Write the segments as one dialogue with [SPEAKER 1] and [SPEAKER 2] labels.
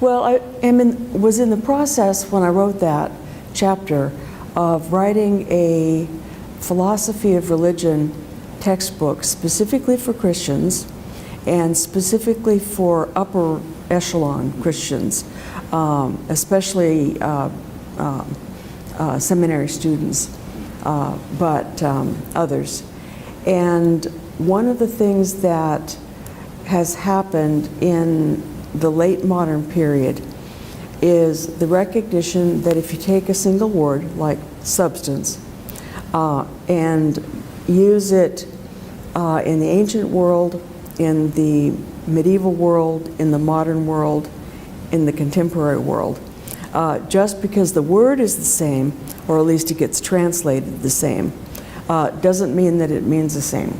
[SPEAKER 1] Well, was in the process when I wrote that chapter of writing a philosophy of religion textbook specifically for Christians and specifically for upper echelon Christians, especially seminary students, but others. And one of the things that has happened in the late modern period is the recognition that if you take a single word like substance and use it in the ancient world, in the medieval world, in the modern world, in the contemporary world, just because the word is the same, or at least it gets translated the same, doesn't mean that it means the same.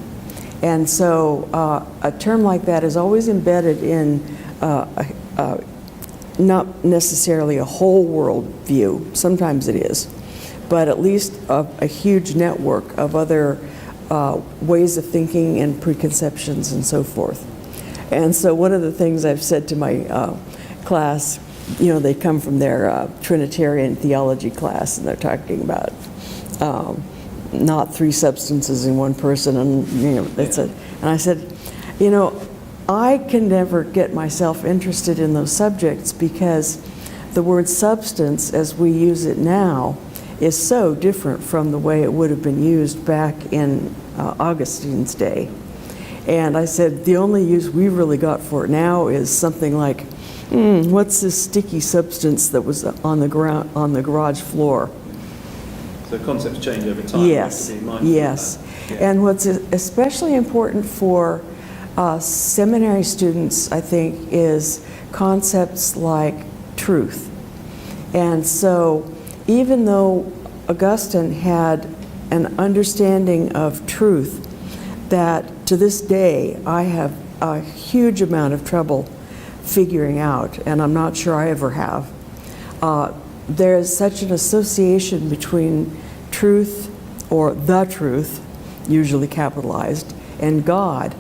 [SPEAKER 1] And so a term like that is always embedded in not necessarily a whole world view, sometimes it is, but at least a huge network of other ways of thinking and preconceptions and so forth. And so one of the things I've said to my class, you know, they come from their Trinitarian theology class and they're talking about not three substances in one person, and you know, and I said, you know, I can never get myself interested in those subjects because the word substance as we use it now is so different from the way it would have been used back in Augustine's day. And I said, the only use we really got for it now is something like, what's this sticky substance that was on the ground, on the garage floor?
[SPEAKER 2] So concepts change over time.
[SPEAKER 1] Yes, yes. Yeah. And what's especially important for seminary students, I think, is concepts like truth. And so even though Augustine had an understanding of truth that to this day I have a huge amount of trouble figuring out, and I'm not sure I ever have, there is such an association between truth, or the truth, usually capitalized, and God,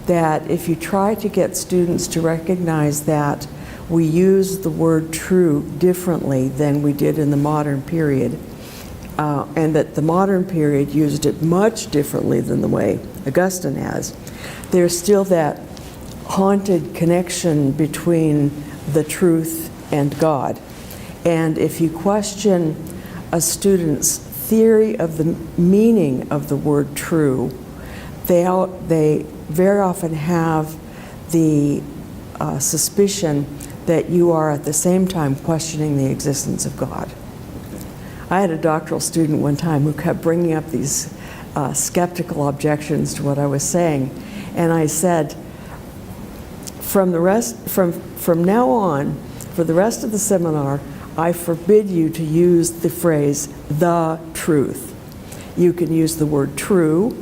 [SPEAKER 1] that if you try to get students to recognize that we use the word true differently than we did in the modern period, and that the modern period used it much differently than the way Augustine has, there's still that haunted connection between the truth and God. And if you question a student's theory of the meaning of the word true, they very often have the suspicion that you are at the same time questioning the existence of God. I had a doctoral student one time who kept bringing up these skeptical objections to what I was saying, and I said, from now on, for the rest of the seminar, I forbid you to use the phrase the truth. You can use the word true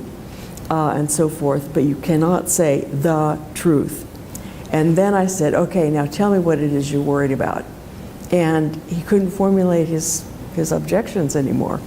[SPEAKER 1] and so forth, but you cannot say the truth. And then I said, okay, now tell me what it is you're worried about. And he couldn't formulate his objections anymore.